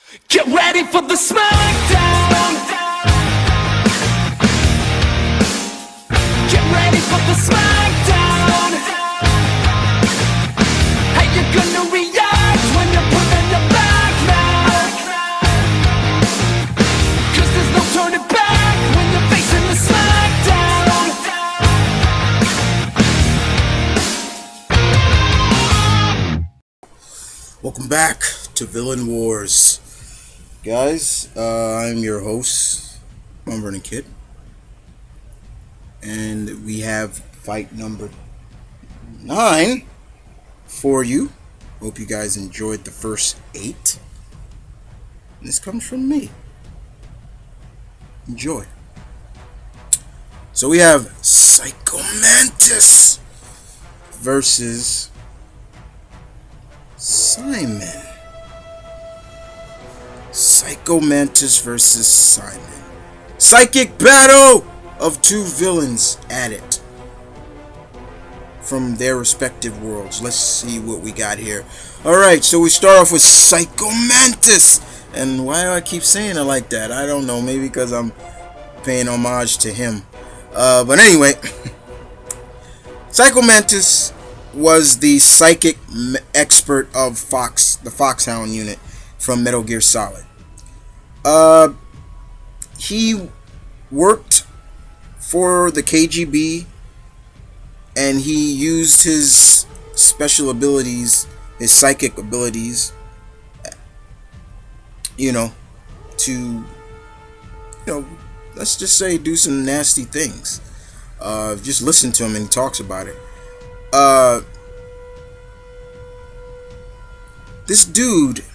Get ready for the smackdown. Get ready for the smackdown. How you gonna react when you're put on your back now? Cause there's no turning back when you're facing the smackdown. Welcome back to Villain Wars. Guys, I'm your host, I'm Vernon Kid. And we have fight number 9 for you. Hope you guys enjoyed the first 8. And this comes from me. Enjoy. So we have Psycho Mantis versus Psimon. Psycho Mantis versus Psimon. Psychic battle of two villains at it from their respective worlds. Let's see what we got here. Alright, so we start off with Psycho Mantis. And why do I keep saying it like that? I don't know. Maybe because I'm paying homage to him. But anyway, Psycho Mantis was the psychic expert of the Foxhound unit from Metal Gear Solid. He worked for the KGB, and he used his special abilities, his psychic abilities, to, let's just say do some nasty things. Just listen to him and he talks about it. This dude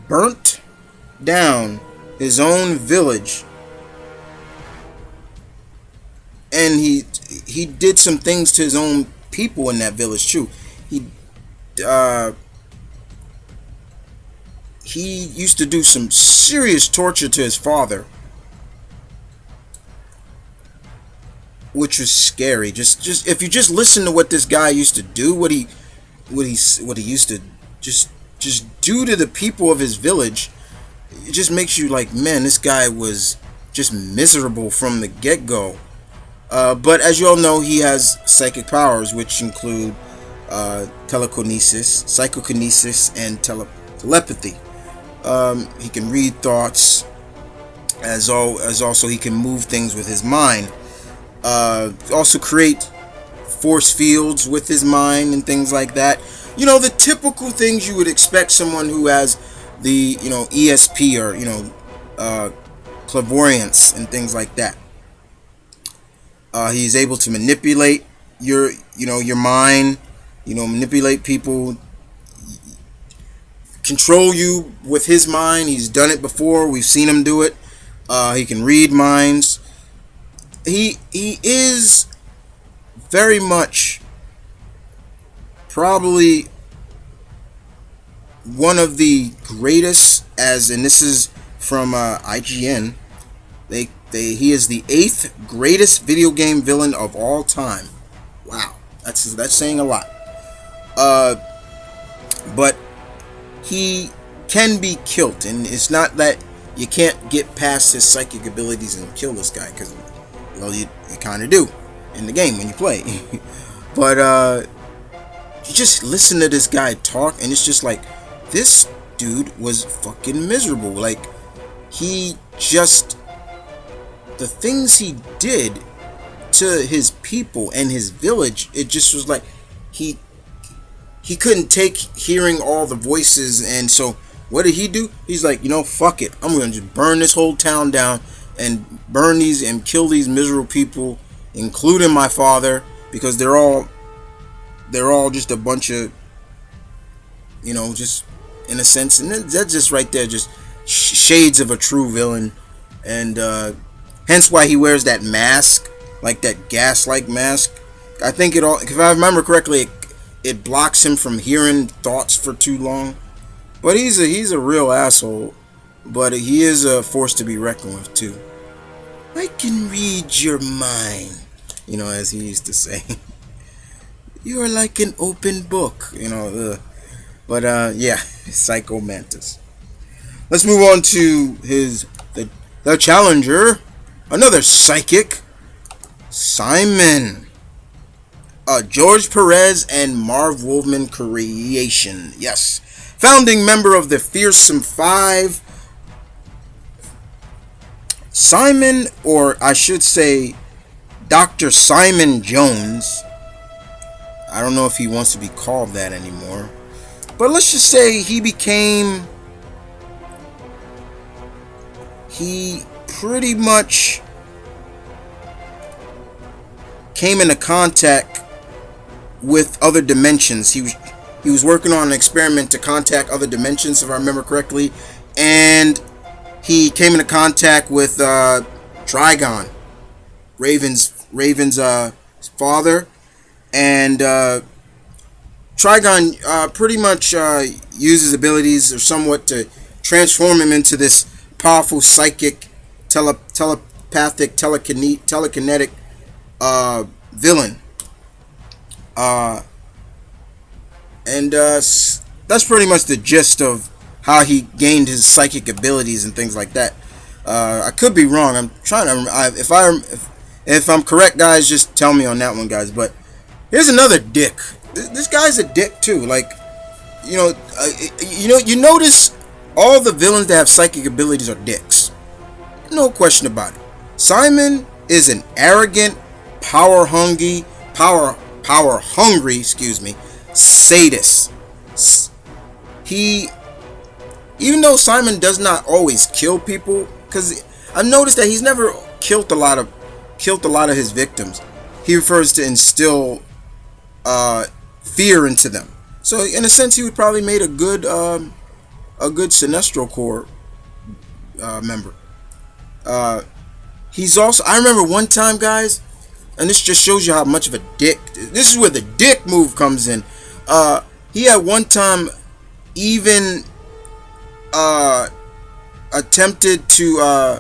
burnt down his own village, and he did some things to his own people in that village too. He used to do some serious torture to his father, which was scary. Just if you just listen to what this guy used to do, what he used to just do to the people of his village, it just makes you like, man, this guy was just miserable from the get-go. But as you all know, he has psychic powers, which include telekinesis, psychokinesis, and telepathy. He can read thoughts, as also he can move things with his mind. Also create force fields with his mind and things like that. The typical things you would expect someone who has the ESP or clairvoyance and things like that. He's able to manipulate your mind, manipulate people, control you with his mind. He's done it before. We've seen him do it. He can read minds. He is very much probably one of the greatest, and this is from IGN. He is the 8th greatest video game villain of all time. Wow, that's saying a lot. But he can be killed, and it's not that you can't get past his psychic abilities and kill this guy, because you kind of do in the game when you play. But you just listen to this guy talk, and it's just like, this dude was fucking miserable. Like, the things he did to his people and his village, it just was like he couldn't take hearing all the voices. And so what did he do? He's like, fuck it, I'm gonna just burn this whole town down and burn these and kill these miserable people, including my father, because they're all just a bunch of, just in a sense. And that's just right there, just shades of a true villain. And hence why he wears that mask, like that gas-like mask. I think if I remember correctly, it blocks him from hearing thoughts for too long. But he's a real asshole. But he is a force to be reckoned with too. I can read your mind, as he used to say. You are like an open book, But yeah, Psycho Mantis. Let's move on to the challenger, another psychic, Psimon. George Perez and Marv Wolfman creation. Yes. Founding member of the Fearsome Five. Psimon, or I should say, Dr. Psimon Jones. I don't know if he wants to be called that anymore. But let's just say he pretty much came into contact with other dimensions. He was working on an experiment to contact other dimensions, if I remember correctly, and he came into contact with Trigon, Raven's father, and Trigon pretty much uses abilities or somewhat to transform him into this powerful psychic, telepathic, telekinetic villain. And that's pretty much the gist of how he gained his psychic abilities and things like that. I could be wrong. I'm trying to. If I'm correct, guys, just tell me on that one, guys. But here's another dick. This guy's a dick too. Like, you notice all the villains that have psychic abilities are dicks. No question about it. Psimon is an arrogant, power hungry, sadist. Even though Psimon does not always kill people, because I've noticed that he's never killed a lot of his victims. He prefers to instill fear into them. So in a sense, he would probably made a good Sinestro Corps member. He's also, I remember one time, guys, and this just shows you how much of a dick. This is where the dick move comes in. He at one time even attempted to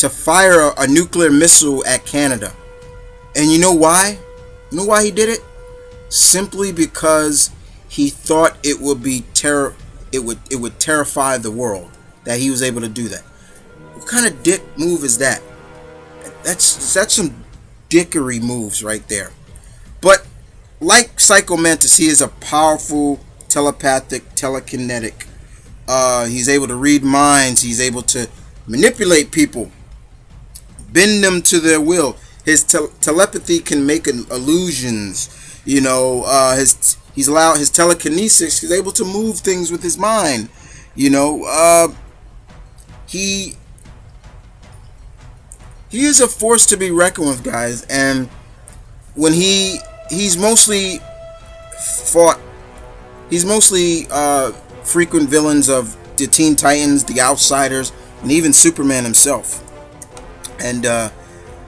fire a nuclear missile at Canada. And you know why? You know why he did it? Simply because he thought it would be it would terrify the world that he was able to do that. What kind of dick move is that? That's some dickery moves right there. But like Psycho Mantis, he is a powerful telepathic, telekinetic. He's able to read minds. He's able to manipulate people, bend them to their will. His telepathy can make illusions. He's allowed his telekinesis. He's able to move things with his mind. He is a force to be reckoned with, guys. And when he's mostly frequent villains of the Teen Titans, the Outsiders, and even Superman himself. And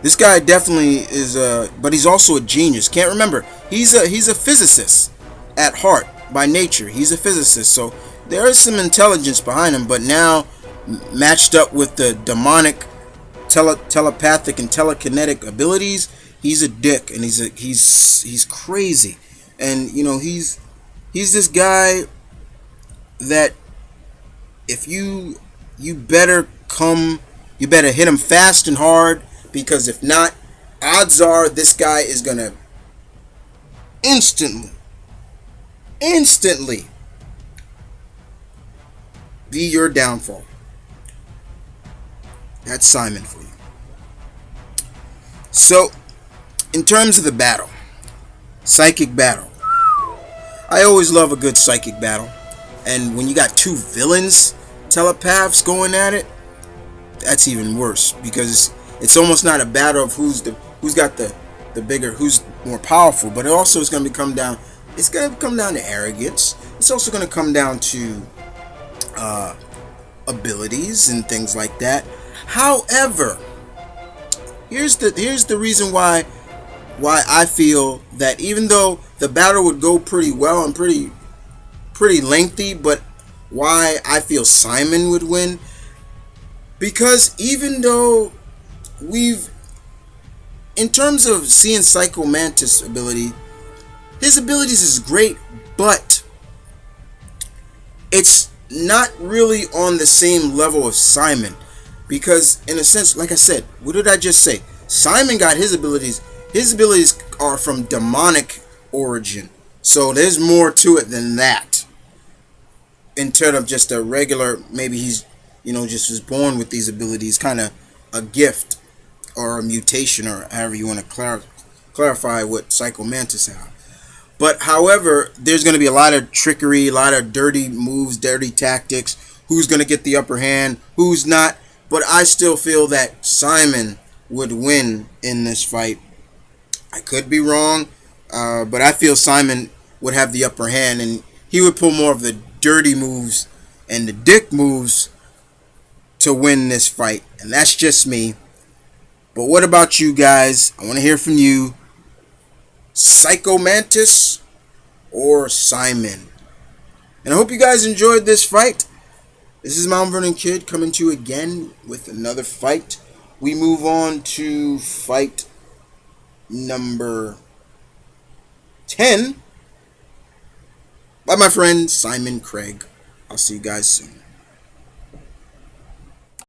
this guy definitely is but he's also a genius. Can't remember. He's a physicist at heart by nature. He's a physicist, so there is some intelligence behind him. But now, matched up with the demonic, telepathic and telekinetic abilities, he's a dick, and he's crazy. And he's this guy that if you better hit him fast and hard, because if not, odds are this guy is gonna instantly be your downfall. That's Psimon for you. So, in terms of the battle, psychic battle, I always love a good psychic battle. And when you got two villains, telepaths going at it, that's even worse, because it's almost not a battle of who's got the bigger, who's more powerful, but it also is going to come down to arrogance. It's also going to come down to abilities and things like that. However, here's the reason why I feel that even though the battle would go pretty well and pretty lengthy, but why I feel Psimon would win, because even though in terms of seeing Psycho Mantis ability, his abilities is great, but it's not really on the same level of Psimon, because in a sense, like I said, what did I just say? Psimon got his abilities. His abilities are from demonic origin, so there's more to it than that. In terms of just a regular, maybe he's, just was born with these abilities, kind of a gift or a mutation, or however you want to clarify what Psycho Mantis have. But however, there's going to be a lot of trickery, a lot of dirty moves, dirty tactics. Who's going to get the upper hand? Who's not? But I still feel that Psimon would win in this fight. I could be wrong, but I feel Psimon would have the upper hand, and he would pull more of the dirty moves and the dick moves to win this fight. And that's just me. But what about you guys? I want to hear from you. Psycho Mantis or Psimon? And I hope you guys enjoyed this fight. This is Mount Vernon Kid coming to you again with another fight. We move on to fight number 10 by my friend Simon Craig. I'll see you guys soon.